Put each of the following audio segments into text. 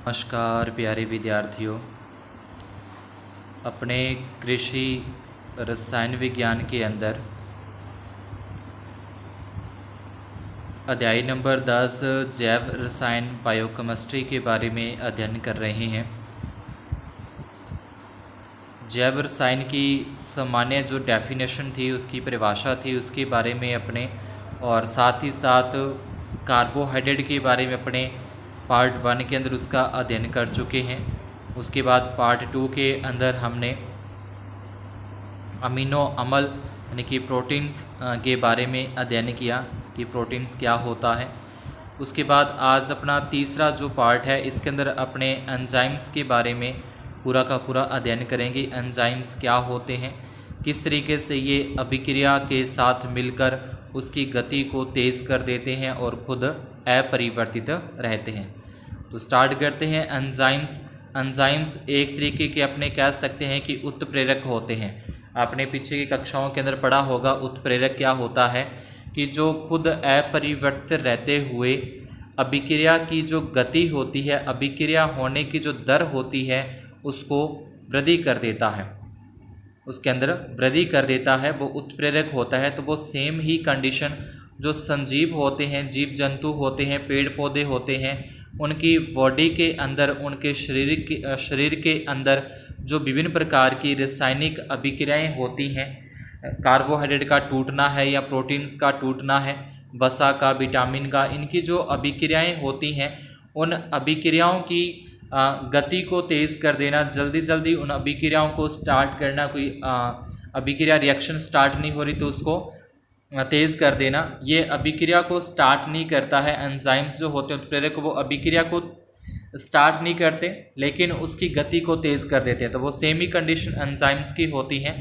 नमस्कार प्यारे विद्यार्थियों। अपने कृषि रसायन विज्ञान के अंदर अध्याय नंबर 10 जैव रसायन बायोकेमिस्ट्री के बारे में अध्ययन कर रहे हैं। जैव रसायन की सामान्य जो डेफिनेशन थी, उसकी परिभाषा थी, उसके बारे में अपने और साथ ही साथ कार्बोहाइड्रेट के बारे में अपने पार्ट 1 के अंदर उसका अध्ययन कर चुके हैं। उसके बाद पार्ट 2 के अंदर हमने अमीनो अम्ल यानी कि प्रोटीन्स के बारे में अध्ययन किया कि प्रोटीन्स क्या होता है। उसके बाद आज अपना तीसरा जो पार्ट है, इसके अंदर अपने एंजाइम्स के बारे में पूरा का पूरा अध्ययन करेंगे। एंजाइम्स क्या होते हैं, किस तरीके से ये अभिक्रिया के साथ मिलकर उसकी गति को तेज़ कर देते हैं और खुद अपरिवर्तित रहते हैं। तो स्टार्ट करते हैं। एंजाइम्स एक तरीके के अपने कह सकते हैं कि उत्प्रेरक होते हैं। आपने पीछे की कक्षाओं के अंदर पढ़ा होगा उत्प्रेरक क्या होता है, कि जो खुद अपरिवर्तित रहते हुए अभिक्रिया की जो गति होती है, अभिक्रिया होने की जो दर होती है, उसको वृद्धि कर देता है, उसके अंदर वृद्धि कर देता है, वो उत्प्रेरक होता है। तो वो सेम ही कंडीशन जो संजीव होते हैं, जीव जंतु होते हैं, पेड़ पौधे होते हैं, उनकी बॉडी के अंदर, उनके शरीर के अंदर जो विभिन्न प्रकार की रासायनिक अभिक्रियाएं होती हैं, कार्बोहाइड्रेट का टूटना है या प्रोटीन्स का टूटना है, वसा का, विटामिन का, इनकी जो अभिक्रियाएं होती हैं, उन अभिक्रियाओं की गति को तेज़ कर देना, जल्दी जल्दी उन अभिक्रियाओं को स्टार्ट करना। कोई अभिक्रिया रिएक्शन स्टार्ट नहीं हो रही तो उसको तेज़ कर देना, ये अभिक्रिया को स्टार्ट नहीं करता है। एंजाइम्स जो होते हैं उत्प्रेरक, वो अभिक्रिया को स्टार्ट नहीं करते लेकिन उसकी गति को तेज़ कर देते हैं। तो वो सेम ही कंडीशन एंजाइम्स की होती हैं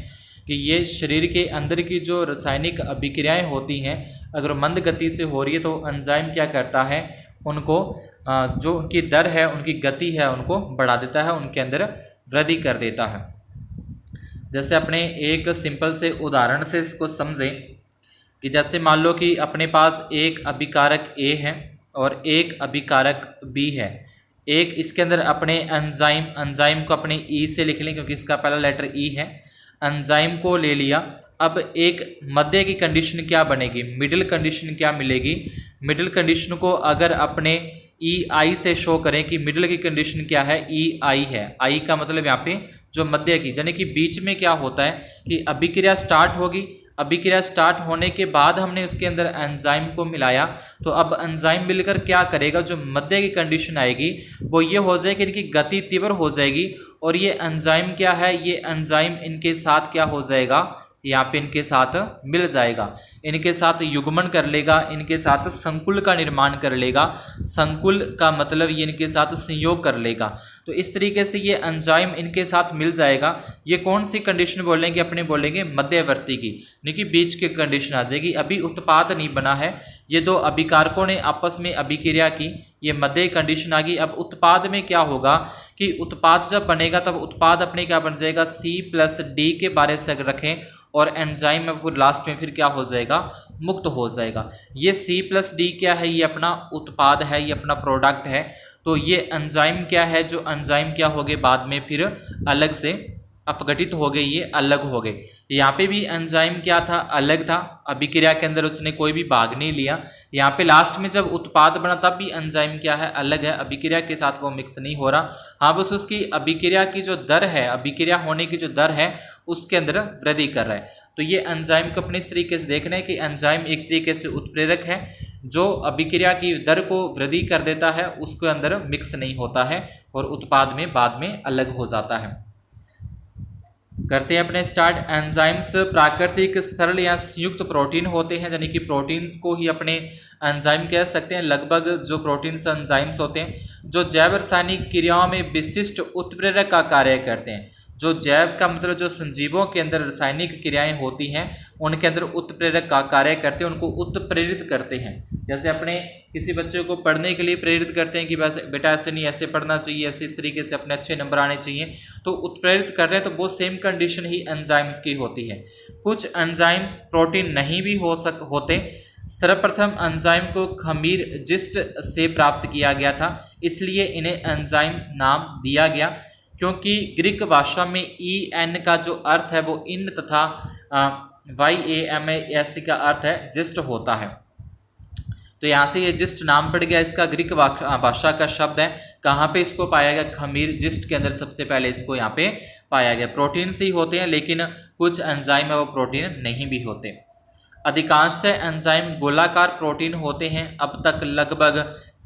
कि ये शरीर के अंदर की जो रासायनिक अभिक्रियाएं होती हैं, अगर मंद गति से हो रही है तो एंजाइम क्या करता है, उनको जो उनकी दर है, उनकी गति है, उनको बढ़ा देता है, उनके अंदर वृद्धि कर देता है। जैसे अपने एक सिंपल से उदाहरण से इसको समझें कि जैसे मान लो कि अपने पास एक अभिकारक A है और एक अभिकारक B है। एक इसके अंदर अपने एंजाइम को अपने E से लिख लें क्योंकि इसका पहला लेटर E है। एंजाइम को ले लिया। अब एक मध्य की कंडीशन क्या बनेगी, मिडिल कंडीशन क्या मिलेगी। मिडिल कंडीशन को अगर अपने EI से शो करें कि मिडिल की कंडीशन क्या है, EI है। I का मतलब यहाँ पे जो मध्य की, यानी कि बीच में क्या होता है कि अभिक्रिया स्टार्ट होगी, अभिक्रिया स्टार्ट होने के बाद हमने उसके अंदर एंजाइम को मिलाया, तो अब एंजाइम मिलकर क्या करेगा, जो मध्य की कंडीशन आएगी वो ये हो जाएगी, इनकी गति तीव्र हो जाएगी और ये एंजाइम क्या है, ये एंजाइम इनके साथ क्या हो जाएगा, यहाँ पे इनके साथ मिल जाएगा, इनके साथ युग्मन कर लेगा, इनके साथ संकुल का निर्माण कर लेगा। संकुल का मतलब ये इनके साथ संयोग कर लेगा। तो इस तरीके से ये एंजाइम इनके साथ मिल जाएगा। ये कौन सी कंडीशन बोलेंगे, अपने बोलेंगे मध्यवर्ती की, यानी कि बीच की कंडीशन आ जाएगी। अभी उत्पाद नहीं बना है, ये दो अभिकारकों ने आपस में अभिक्रिया की, ये मध्य कंडीशन आ गई। अब उत्पाद में क्या होगा कि उत्पाद जब बनेगा तब उत्पाद अपने क्या बन जाएगा, C+D के बारे से अगर रखें और एंजाइम में फिर लास्ट में फिर क्या हो जाएगा, मुक्त हो जाएगा। ये C+D क्या है, ये अपना उत्पाद है, ये अपना प्रोडक्ट है। तो ये एंजाइम क्या है, जो एंजाइम क्या हो गए बाद में फिर अलग से अपघटित हो गए, ये अलग हो गए। यहाँ पे भी एंजाइम क्या था, अलग था, अभिक्रिया के अंदर उसने कोई भी भाग नहीं लिया। यहाँ पे लास्ट में जब उत्पाद बना तब भी एंजाइम क्या है, अलग है, अभिक्रिया के साथ वो मिक्स नहीं हो रहा। हाँ, बस उसकी अभिक्रिया की जो दर है, अभिक्रिया होने की जो दर है, उसके अंदर वृद्धि कर रहा है। तो ये एंजाइम को अपने इस तरीके से देखना है कि एंजाइम एक तरीके से उत्प्रेरक है, जो अभिक्रिया की दर को वृद्धि कर देता है, उसके अंदर मिक्स नहीं होता है और उत्पाद में बाद में अलग हो जाता है। करते हैं अपने स्टार्ट। एंजाइम्स प्राकृतिक सरल या संयुक्त प्रोटीन होते हैं, यानी कि प्रोटीन्स को ही अपने एंजाइम कह सकते हैं। लगभग जो प्रोटीन्स एंजाइम्स होते हैं, जो जैव रासायनिक क्रियाओं में विशिष्ट उत्प्रेरक का कार्य करते हैं। जो जैव का मतलब जो संजीवों के अंदर रासायनिक क्रियाएं होती हैं, उनके अंदर उत्प्रेरक का कार्य करते हैं, उनको उत्प्रेरित करते हैं। जैसे अपने किसी बच्चे को पढ़ने के लिए प्रेरित करते हैं कि बस बेटा ऐसे नहीं, ऐसे पढ़ना चाहिए, ऐसे इस तरीके से अपने अच्छे नंबर आने चाहिए, तो उत्प्रेरित कर रहे हैं। तो वो सेम कंडीशन ही एंजाइम्स की होती है। कुछ एंजाइम प्रोटीन नहीं भी होते, सर्वप्रथम एंजाइम को खमीर जिस्ट से प्राप्त किया गया था, इसलिए इन्हें एंजाइम नाम दिया गया, क्योंकि ग्रीक भाषा में EN का जो अर्थ है वो इन तथा YAMAS का अर्थ है जिस्ट होता है। तो यहाँ से ये जिस्ट नाम पड़ गया, इसका ग्रीक भाषा का शब्द है। कहाँ पे इसको पाया गया? खमीर जिस्ट के अंदर सबसे पहले इसको यहाँ पे पाया गया। प्रोटीन से ही होते हैं, लेकिन कुछ एंजाइम है वो प्रोटीन नहीं भी होते। अधिकांशतः एंजाइम गोलाकार प्रोटीन होते हैं। अब तक लगभग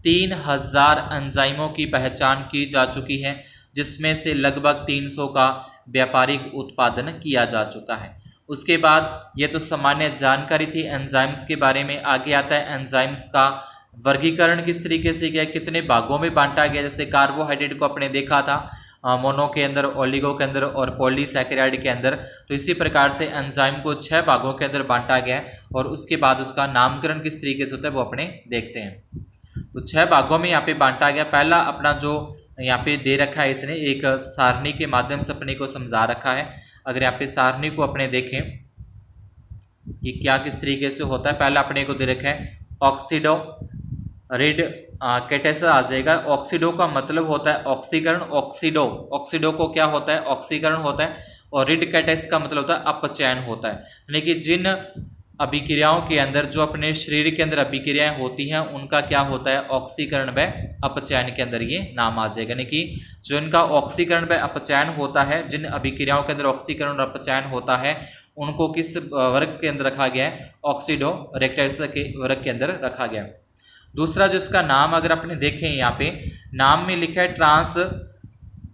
3000 एंजाइमों की पहचान की जा चुकी है, जिसमें से लगभग 300 का व्यापारिक उत्पादन किया जा चुका है। उसके बाद ये तो सामान्य जानकारी थी एंजाइम्स के बारे में। आगे आता है एंजाइम्स का वर्गीकरण किस तरीके से किया, कितने भागों में बांटा गया। जैसे कार्बोहाइड्रेट को आपने देखा था मोनो के अंदर, ओलिगो के अंदर और पॉलीसैकेराइड के अंदर। तो इसी प्रकार से एंजाइम को 6 भागों के अंदर बांटा गया है, और उसके बाद उसका नामकरण किस तरीके से होता है वो अपने देखते हैं। तो 6 भागों में यहाँ पे बांटा गया। पहला अपना जो यहाँ पे दे रखा है, इसने एक सारणी के माध्यम से अपने को समझा रखा है। अगर यहाँ पे सारणी को अपने देखें कि क्या किस तरीके से होता है, पहला अपने को दे रखा है ऑक्सीडो रिड कैटेस आ जाएगा। ऑक्सीडो का मतलब होता है ऑक्सीकरण। ऑक्सीडो को क्या होता है? ऑक्सीकरण होता है। और रिड कैटेस का मतलब होता है अपचयन होता है। यानी कि जिन अभिक्रियाओं के अंदर जो अपने शरीर के अंदर अभिक्रियाएं होती हैं उनका क्या होता है? ऑक्सीकरण व अपचयन के अंदर ये नाम आ जाएगा। यानी कि जो इनका ऑक्सीकरण व अपचयन होता है, जिन अभिक्रियाओं के अंदर ऑक्सीकरण और अपचयन होता है, उनको किस वर्ग के अंदर रखा गया है? ऑक्सीडो रेक्टेस के वर्ग के अंदर रखा गया है। दूसरा जो इसका नाम अगर अपने देखें, यहाँ पे नाम में लिखा है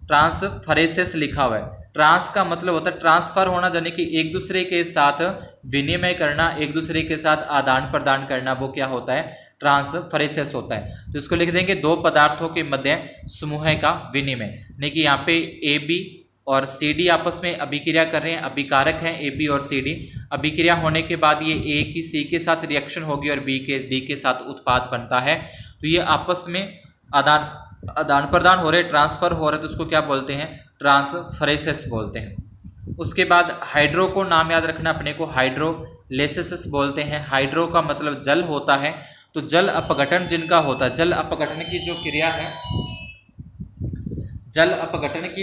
ट्रांसफरेसिस लिखा हुआ है। ट्रांस का मतलब होता है ट्रांसफर होना, यानी कि एक दूसरे के साथ विनिमय करना, एक दूसरे के साथ आदान प्रदान करना, वो क्या होता है? ट्रांसफरेसिस होता है। तो इसको लिख देंगे 2 पदार्थों के मध्य समूह का विनिमय। यानी कि यहाँ पे AB और CD आपस में अभिक्रिया कर रहे हैं, अभिकारक हैं AB और CD। अभिक्रिया होने के बाद ये A की C के साथ रिएक्शन होगी और B के D के साथ उत्पाद बनता है। तो ये आपस में आदान प्रदान हो रहे, ट्रांसफर हो रहे, तो उसको क्या बोलते हैं? ट्रांसफरेसिस बोलते हैं। उसके बाद हाइड्रो को नाम याद रखना अपने को, हाइड्रोलेसिस बोलते हैं। हाइड्रो का मतलब जल होता है। तो जल अपघटन जिनका होता है, जल अपघटन की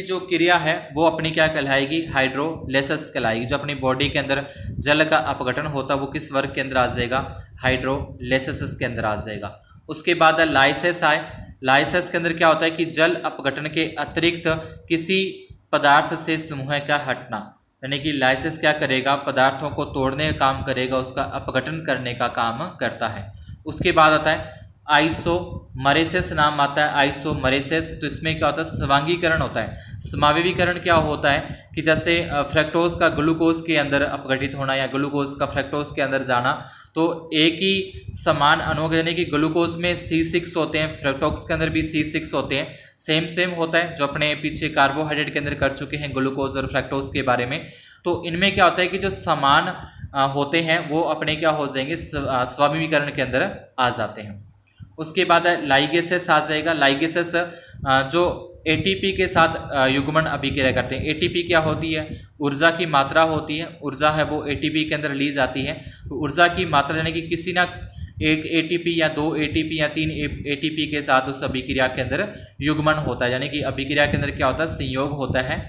जो क्रिया है वो अपनी क्या कहलाएगी? हाइड्रोलेसिस कहलाएगी। जो अपनी बॉडी के अंदर जल का अपघटन होता है वो किस वर्ग के अंदर आ जाएगा? हाइड्रोलेसिस के अंदर आ जाएगा। उसके बाद लाइसिस आए। लाइसिस के अंदर क्या होता है कि जल अपघटन के अतिरिक्त किसी पदार्थ से समूह का हटना, यानी कि लाइसिस क्या करेगा? पदार्थों को तोड़ने का काम करेगा, उसका अपघटन करने का काम करता है। उसके बाद आता है आइसोमरेसिस नाम आता है, आइसोमरेसिस। तो इसमें क्या होता है? समांगीकरण होता है। समावेशीकरण क्या होता है कि जैसे फ्रक्टोज का ग्लूकोज के अंदर अपघटित होना या ग्लूकोज का फ्रक्टोज के अंदर जाना, तो एक ही समान अणु, यानी कि ग्लूकोज में C6 होते हैं, फ्रक्टोज के अंदर भी C6 होते हैं, सेम होता है, जो अपने पीछे कार्बोहाइड्रेट के अंदर कर चुके हैं ग्लूकोज और फ्रक्टोज के बारे में। तो इनमें क्या होता है कि जो समान होते हैं वो अपने क्या हो जाएंगे? स्वामीकरण के अंदर आ जाते हैं। उसके बाद लाइगेसिस आ जाएगा। लाइगेसिस जो ATP के साथ युग्मन अभिक्रिया करते हैं। ATP क्या होती है? ऊर्जा की मात्रा होती है। ऊर्जा है वो ATP के अंदर ली जाती है। तो ऊर्जा की मात्रा यानी कि किसी ना एक ATP या 2 ATP या 3 ATP के साथ उस अभिक्रिया के अंदर युग्मन होता है। यानी कि अभिक्रिया के अंदर क्या होता है? संयोग होता है।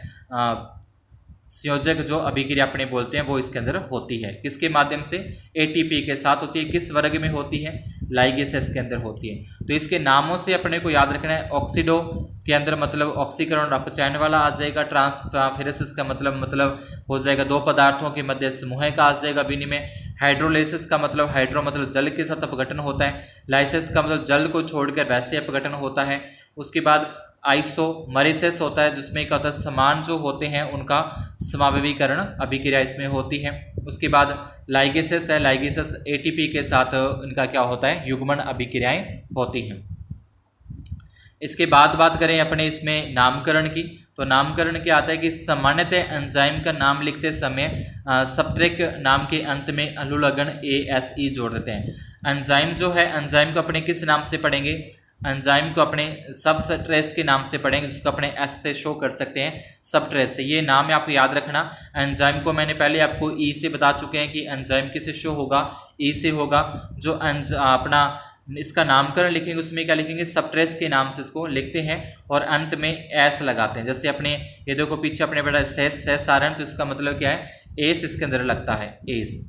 संयोजक जो अभिक्रिया अपने बोलते हैं वो इसके अंदर होती है। किसके माध्यम से? ATP के साथ होती है। किस वर्ग में होती है? लाइगेसिस के अंदर होती है। तो इसके नामों से अपने को याद रखना है। ऑक्सीडो के अंदर मतलब ऑक्सीकरण और अपचयन वाला आ जाएगा। ट्रांसफेरेसिस का मतलब हो जाएगा 2 पदार्थों के मध्य समूह का आ जाएगा विनिमय। हाइड्रोलेसिस का मतलब हाइड्रो मतलब जल के साथ अपघटन होता है। लाइसिस का मतलब जल को छोड़कर वैसे अपघटन होता है। उसके बाद आइसोमरेसिस होता है, जिसमें क्या होता है? समान जो होते हैं उनका समावेशीकरण अभिक्रिया इसमें होती है। उसके बाद लाइगेसिस है। लाइगेसिस ATP के साथ इनका क्या होता है? युग्मन अभिक्रियाएं होती हैं। इसके बाद बात करें अपने इसमें नामकरण की, तो नामकरण क्या आता है कि सामान्यतः एंजाइम का नाम लिखते समय सब्ट्रैक नाम के अंत में अनुलग्न ASE जोड़ देते हैं। एंजाइम जो है, एंजाइम को अपने किस नाम से पढ़ेंगे? एंजाइम को अपने सब ट्रेस के नाम से पढ़ेंगे, जिसको अपने एस से शो कर सकते हैं, सब ट्रेस से। ये नाम है, आपको याद रखना। एंजाइम को मैंने पहले आपको ई से बता चुके हैं कि एंजाइम किससे शो होगा, ई से होगा। जो अपना इसका नामकरण लिखेंगे उसमें क्या लिखेंगे, सब ट्रेस के नाम से इसको लिखते हैं और अंत में एस लगाते हैं। जैसे अपने ये देखो पीछे अपने बड़ा सेस आ रहा है, तो इसका मतलब क्या है, एस इसके अंदर लगता है, एस।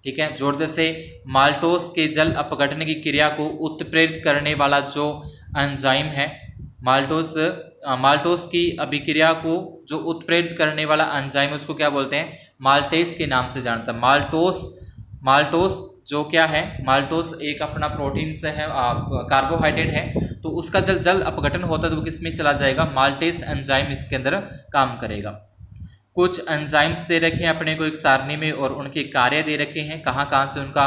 ठीक है, जोड़ से माल्टोस के जल अपघटन की क्रिया को उत्प्रेरित करने वाला जो एंजाइम है, माल्टोस की अभिक्रिया को जो उत्प्रेरित करने वाला एंजाइम है उसको क्या बोलते हैं, माल्टेस के नाम से जानता है। माल्टोस जो क्या है, माल्टोस एक अपना प्रोटीन से है, कार्बोहाइड्रेट है, तो उसका जल अपघटन होता है तो वो किस में चला जाएगा, माल्टेस एंजाइम इसके अंदर काम करेगा। कुछ एंजाइम्स दे रखे हैं अपने को एक सारणी में और उनके कार्य दे रखे हैं, कहाँ कहाँ से उनका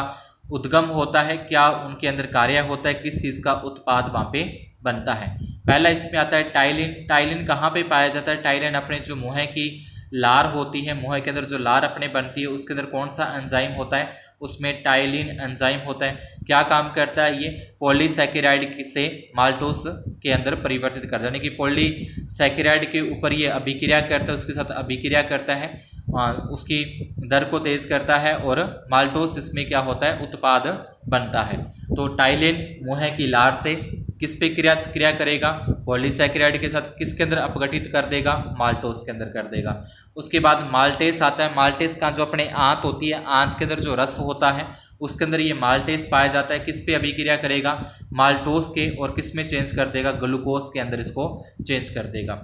उद्गम होता है, क्या उनके अंदर कार्य होता है, किस चीज़ का उत्पाद वहाँ पे बनता है। पहला इसमें आता है टाइलिन। टाइलिन कहाँ पे पाया जाता है, टाइलिन अपने जो मुँह की लार होती है, मुँह के अंदर जो लार अपने बनती है उसके अंदर कौन सा एंजाइम होता है, उसमें टाइलिन एंजाइम होता है। क्या काम करता है ये, पॉलीसैकेराइड से माल्टोस के अंदर परिवर्तित करता है, यानी कि पॉलीसैकेराइड के ऊपर ये अभिक्रिया करता है, उसके साथ अभिक्रिया करता है, उसकी दर को तेज करता है और माल्टोस इसमें क्या होता है, उत्पाद बनता है। तो टाइलिन मुँह की लार से किस पे क्रिया करेगा, पॉलीसैकेराइड के साथ किसके अंदर अपघटित कर देगा, माल्टोस के अंदर कर देगा। उसके बाद माल्टेस आता है। माल्टेस का जो अपने आंत होती है, आंत के अंदर जो रस होता है उसके अंदर ये माल्टेस पाया जाता है, किस पे अभिक्रिया करेगा, माल्टोस के, और किस में चेंज कर देगा, ग्लूकोज के अंदर इसको चेंज कर देगा।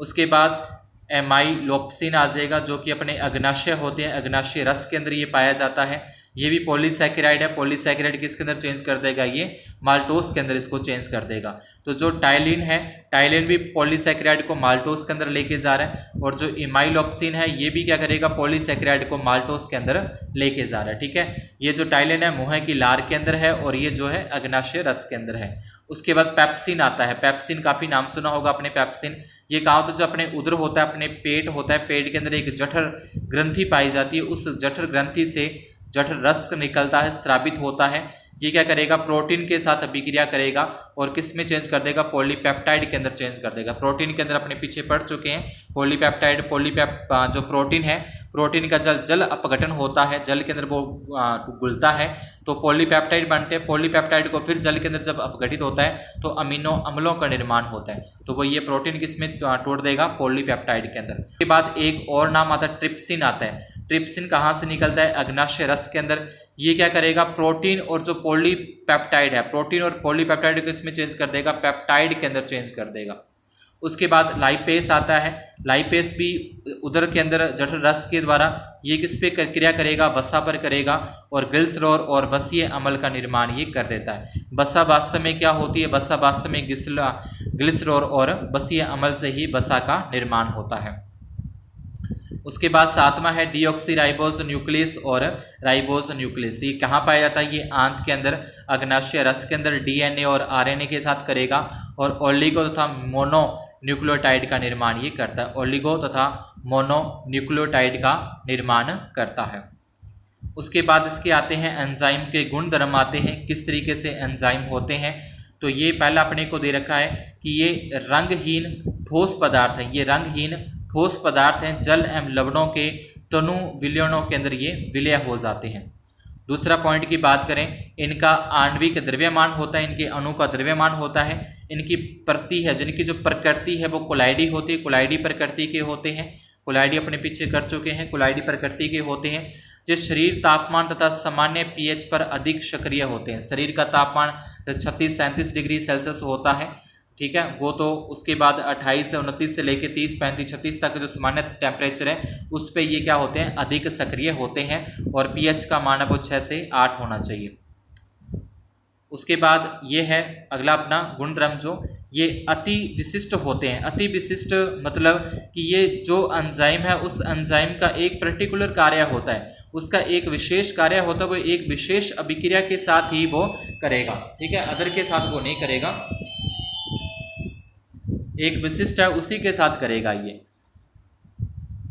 उसके बाद एमाइलोप्सिन आ जाएगा, जो कि अपने अग्नाशय होते हैं, अग्नाशय रस के अंदर ये पाया जाता है। ये भी पॉलीसैकेराइड है, पॉलीसैकेराइड किसके अंदर चेंज कर देगा, ये माल्टोस के अंदर इसको चेंज कर देगा। तो जो टाइलिन है, टाइलिन भी पॉलीसैकेराइड को माल्टोस के अंदर लेके जा रहा है, और जो एमाइलोप्सिन है ये भी क्या करेगा, पॉलीसैकेराइड को माल्टोस के अंदर लेके जा रहा है। ठीक है, ये जो टाइलिन है मुँह की लार के अंदर है और ये जो है अग्नाशय रस के अंदर है। उसके बाद पेप्सिन आता है। पेप्सिन काफ़ी नाम सुना होगा आपने, पेप्सिन ये कहा होता है, जो अपने उदर होता है, अपने पेट होता है, पेट के अंदर एक जठर ग्रंथि पाई जाती है, उस जठर ग्रंथि से जठर रस निकलता है, स्रावित होता है। ये क्या करेगा, प्रोटीन के साथ अभिक्रिया करेगा और किस में चेंज कर देगा, पॉलीपेप्टाइड के अंदर चेंज कर देगा। प्रोटीन के अंदर अपने पीछे पढ़ चुके हैं, पॉलीपेप्टाइड जो प्रोटीन है, प्रोटीन का जल अपघटन होता है, जल के अंदर वो घुलता है तो पॉलीपेप्टाइड बनते हैं। पॉलीपेप्टाइड को फिर जल के अंदर जब अपघटित होता है तो अमीनो अम्लों का निर्माण होता है, तो वो ये प्रोटीन किस में तोड़ देगा, पॉलीपेप्टाइड के अंदर। उसके बाद एक और नाम आता है, ट्रिप्सिन आता है। ट्रिप्सिन कहाँ से निकलता है, अग्नाशय रस के अंदर। ये क्या करेगा, प्रोटीन और जो पॉलीपेप्टाइड है, प्रोटीन और पॉलीपेप्टाइड को इसमें चेंज कर देगा, पेप्टाइड के अंदर चेंज कर देगा। उसके बाद लाइपेस आता है। लाइपेस भी उदर के अंदर जठर रस के द्वारा ये किस पे क्रिया करेगा, वसा पर करेगा और ग्लिसरॉल और वसीय अम्ल का निर्माण ये कर देता है। वसा वास्तव में क्या होती है, वसा वास्तव में ग्लिसरॉल और वसीय अम्ल से ही वसा का निर्माण होता है। उसके बाद सातवां है डीऑक्सीराइबोज न्यूक्लियस और राइबोज न्यूक्लियस। ये कहाँ पाया जाता है, ये आंत के अंदर अग्नाशय रस के अंदर डीएनए और आरएनए के साथ करेगा और ओलिगो तथा मोनो न्यूक्लियोटाइड का निर्माण ये करता है। ओलिगो तथा मोनो न्यूक्लियोटाइड का निर्माण करता है। उसके बाद इसके आते हैं एंजाइम के गुण धर्म आते हैं, किस तरीके से एंजाइम होते हैं। तो ये पहला अपने को दे रखा है कि ये रंगहीन ठोस पदार्थ है, ये रंगहीन ठोस पदार्थ हैं, जल एवं लवणों के तनु विलयनों के अंदर ये विलय हो जाते हैं। दूसरा पॉइंट की बात करें, इनका आणविक द्रव्यमान होता है, इनके अणु का द्रव्यमान होता है। इनकी प्रति है, जिनकी जो प्रकृति है वो कोलाइडी होती है, कोलाइडी प्रकृति के होते हैं। कोलाइडी अपने पीछे कर चुके हैं, कोलाइडी प्रकृति के होते हैं। जो शरीर तापमान तथा सामान्य पीएच पर अधिक सक्रिय होते हैं। शरीर का तापमान 36-37 डिग्री सेल्सियस होता है, ठीक है, वो तो उसके बाद 28 से 29 से लेकर 30, 35, 36 तक जो सामान्य टेम्परेचर है उस पे ये क्या होते हैं, अधिक सक्रिय होते हैं और पीएच का मान वो 6 से 8 होना चाहिए। उसके बाद ये है अगला अपना गुणधर्म, जो ये अति विशिष्ट होते हैं। अति विशिष्ट मतलब कि ये जो एंजाइम है उस एंजाइम का एक पर्टिकुलर कार्य होता है, उसका एक विशेष कार्य होता है, वो एक विशेष अभिक्रिया के साथ ही वो करेगा, ठीक है, अदर के साथ वो नहीं करेगा, एक विशिष्ट है उसी के साथ करेगा ये।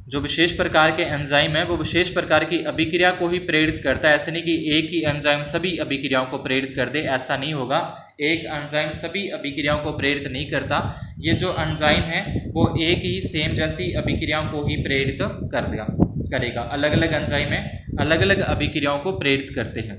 जो विशेष प्रकार के एंजाइम है वो विशेष प्रकार की अभिक्रिया को ही प्रेरित करता है। ऐसे नहीं कि एक ही एंजाइम सभी अभिक्रियाओं को प्रेरित कर दे, ऐसा नहीं होगा। एक एंजाइम सभी अभिक्रियाओं को प्रेरित नहीं करता। ये जो एंजाइम है वो एक ही सेम जैसी अभिक्रियाओं को ही प्रेरित करेगा। अलग अलग एंजाइम है, अलग अलग अभिक्रियाओं को प्रेरित करते हैं।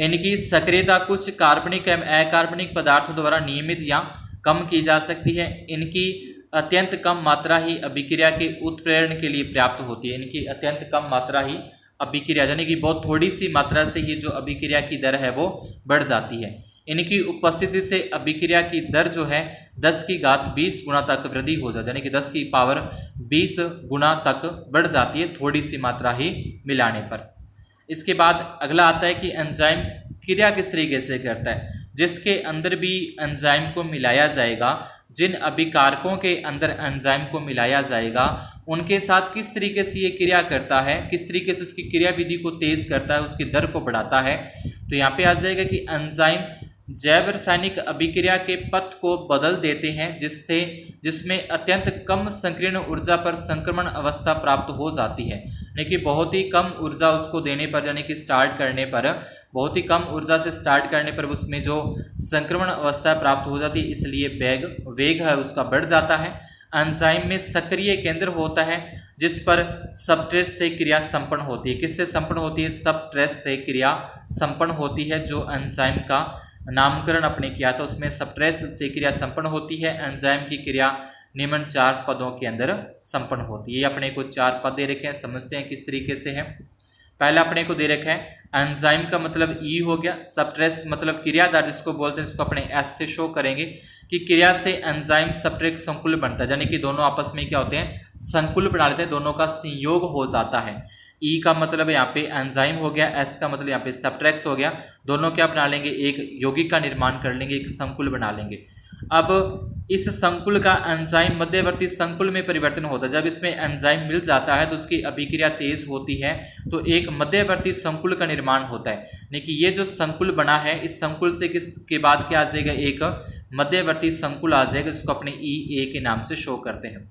इनकी सक्रियता कुछ कार्बनिक एवं अकार्बनिक पदार्थों द्वारा नियमित या कम की जा सकती है। इनकी अत्यंत कम मात्रा ही अभिक्रिया के उत्प्रेरण के लिए पर्याप्त होती है। इनकी अत्यंत कम मात्रा ही अभिक्रिया, यानी कि बहुत थोड़ी सी मात्रा से ही जो अभिक्रिया की दर है वो बढ़ जाती है। इनकी उपस्थिति से अभिक्रिया की दर जो है 10 की घात 20 गुना तक वृद्धि हो जाती है, यानी कि 10 की पावर 20 गुना तक बढ़ जाती है थोड़ी सी मात्रा ही मिलाने पर। इसके बाद अगला आता है कि एंजाइम क्रिया किस तरीके से करता है। जिसके अंदर भी एंजाइम को मिलाया जाएगा, जिन अभिकारकों के अंदर एंजाइम को मिलाया जाएगा उनके साथ किस तरीके से ये क्रिया करता है, किस तरीके से उसकी क्रिया विधि को तेज करता है, उसकी दर को बढ़ाता है। तो यहाँ पे आ जाएगा कि एंजाइम जैव रासायनिक अभिक्रिया के पथ को बदल देते हैं जिसमें अत्यंत कम संकीर्ण ऊर्जा पर संक्रमण अवस्था प्राप्त हो जाती है। यानी कि बहुत ही कम ऊर्जा उसको देने पर, यानी कि स्टार्ट करने पर, बहुत ही कम ऊर्जा से स्टार्ट करने पर उसमें जो संक्रमण अवस्था प्राप्त हो जाती है, इसलिए वेग है उसका बढ़ जाता है। एंजाइम में सक्रिय केंद्र होता है जिस पर सबस्ट्रेट से क्रिया संपन्न होती है। किससे संपन्न होती है? सबस्ट्रेट से क्रिया संपन्न होती है। जो एंजाइम का नामकरण अपने किया था उसमें सबस्ट्रेट से क्रिया संपन्न होती है। एंजाइम की क्रिया निम्न 4 पदों के अंदर संपन्न होती है। ये अपने को 4 पद दे रखे हैं, समझते हैं किस तरीके से है। पहला अपने को दे रखा है एंजाइम का मतलब ई हो गया, सबस्ट्रेट मतलब क्रियाधार जिसको बोलते हैं, इसको अपने एस से शो करेंगे कि क्रिया से एंजाइम सबस्ट्रेट संकुल बनता है, यानी कि दोनों आपस में क्या होते हैं? संकुल बना लेते हैं, दोनों का संयोग हो जाता है। ई का मतलब यहाँ पे एंजाइम हो गया, एस का मतलब यहाँ पे सबस्ट्रेट हो गया, दोनों क्या बना लेंगे? एक यौगिक का निर्माण कर लेंगे, एक संकुल बना लेंगे। अब इस संकुल का एंजाइम मध्यवर्ती संकुल में परिवर्तन होता है। जब इसमें एंजाइम मिल जाता है तो उसकी अभिक्रिया तेज होती है, तो एक मध्यवर्ती संकुल का निर्माण होता है। लेकिन ये जो संकुल बना है, इस संकुल से किसके बाद क्या आ जाएगा? एक मध्यवर्ती संकुल आ जाएगा, जिसको अपने ई के नाम से शो करते हैं।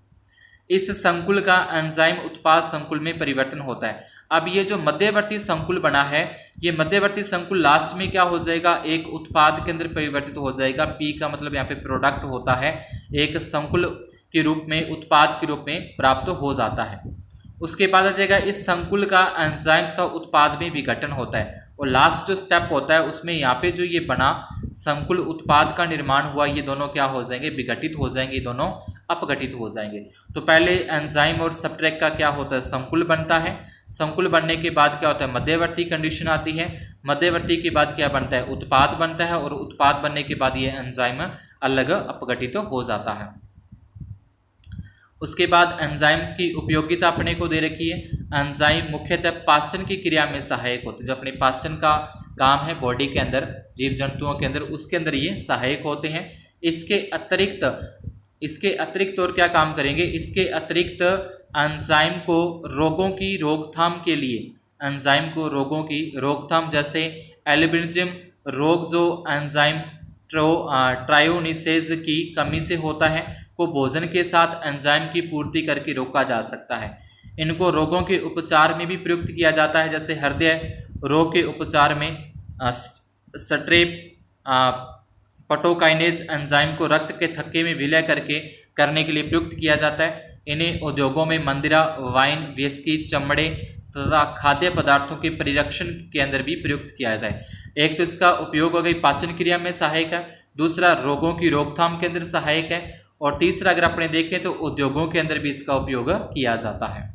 इस संकुल का एंजाइम उत्पाद संकुल में परिवर्तन होता है। अब ये जो मध्यवर्ती संकुल बना है, ये मध्यवर्ती संकुल लास्ट में क्या हो जाएगा? एक उत्पाद के अंदर परिवर्तित हो जाएगा। पी का मतलब यहाँ पे प्रोडक्ट होता है, एक संकुल के रूप में, उत्पाद के रूप में प्राप्त हो जाता है। उसके बाद आ जाएगा इस संकुल का एंजाइम तथा उत्पाद में विघटन होता है। और लास्ट जो स्टेप होता है उसमें यहाँ पे जो ये बना संकुल उत्पाद का निर्माण हुआ, ये दोनों क्या हो जाएंगे? विघटित हो जाएंगे, दोनों अपघटित हो जाएंगे। तो पहले एंजाइम और सबस्ट्रेट का क्या होता है? संकुल बनता है। संकुल बनने के बाद क्या होता है? मध्यवर्ती कंडीशन आती है। मध्यवर्ती के बाद क्या बनता है? उत्पाद बनता है। और उत्पाद बनने के बाद ये एंजाइम अलग अपघटित हो जाता है। उसके बाद एंजाइम्स की उपयोगिता अपने को दे रखी है। एंजाइम मुख्यतः पाचन की क्रिया में सहायक होते हैं। जो अपने पाचन का काम है बॉडी के अंदर, जीव जंतुओं के अंदर, उसके अंदर ये सहायक होते हैं। इसके अतिरिक्त और क्या काम करेंगे? इसके अतिरिक्त एंजाइम को रोगों की रोकथाम के लिए, एंजाइम को रोगों की रोकथाम जैसे एल्बिनिज्म रोग जो एंजाइम ट्रायोनिसेज की कमी से होता है, को भोजन के साथ एंजाइम की पूर्ति करके रोका जा सकता है। इनको रोगों के उपचार में भी प्रयुक्त किया जाता है, जैसे हृदय रोग के उपचार में स्ट्रेप पटोकाइनेज एंजाइम को रक्त के थक्के में विलय करने के लिए प्रयुक्त किया जाता है। इन्हें उद्योगों में मंदिरा, वाइन, विस्की, चमड़े तथा खाद्य पदार्थों के परिरक्षण के अंदर भी प्रयुक्त किया जाता है। एक तो इसका उपयोग हो गई पाचन क्रिया में सहायक है, दूसरा रोगों की रोकथाम के अंदर सहायक है, और तीसरा अगर अपने देखें तो उद्योगों के अंदर भी इसका उपयोग किया जाता है।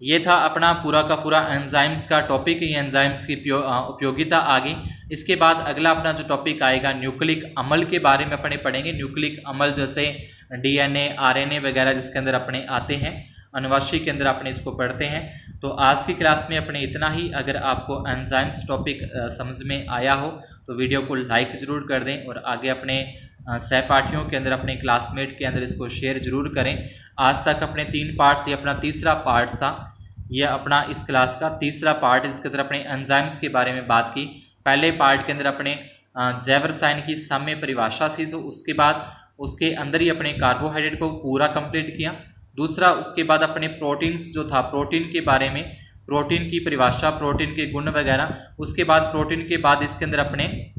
ये था अपना पूरा का पूरा एंजाइम्स का टॉपिक। ये एंजाइम्स की उपयोगिता आ गई। इसके बाद अगला अपना जो टॉपिक आएगा न्यूक्लिक अम्ल के बारे में अपने पढ़ेंगे। न्यूक्लिक अम्ल जैसे डीएनए, आरएनए वगैरह जिसके अंदर अपने आते हैं, अनुवांशिक के अंदर अपने इसको पढ़ते हैं। तो आज की क्लास में अपने इतना ही। अगर आपको एंजाइम्स टॉपिक समझ में आया हो तो वीडियो को लाइक ज़रूर कर दें, और आगे अपने सहपाठियों के अंदर, अपने क्लासमेट के अंदर इसको शेयर जरूर करें। आज तक अपने 3 पार्ट्स, ये अपना तीसरा पार्ट था, यह अपना इस क्लास का तीसरा पार्ट है, जिसके अंदर अपने एंजाइम्स के बारे में बात की। पहले पार्ट के अंदर अपने जैव रसायन की साम्य परिभाषा थी, तो उसके बाद उसके अंदर ही अपने कार्बोहाइड्रेट को पूरा कंप्लीट किया। दूसरा, उसके बाद अपने प्रोटीन्स जो था, प्रोटीन के बारे में, प्रोटीन की परिभाषा, प्रोटीन के गुण वगैरह। उसके बाद प्रोटीन के बाद इसके अंदर अपने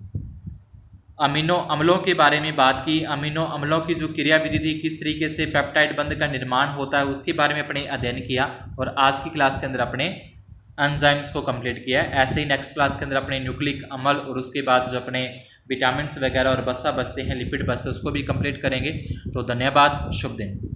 अमीनो अम्लों के बारे में बात की। अमीनो अम्लों की जो क्रियाविधि थी, किस तरीके से पेप्टाइड बंध का निर्माण होता है, उसके बारे में अपने अध्ययन किया। और आज की क्लास के अंदर अपने एंजाइम्स को कंप्लीट किया है। ऐसे ही नेक्स्ट क्लास के अंदर अपने न्यूक्लिक अम्ल और उसके बाद जो अपने विटामिन्स वगैरह और बस्सा बचते हैं, लिपिड बचते हैं, उसको भी कंप्लीट करेंगे। तो धन्यवाद, शुभ दिन।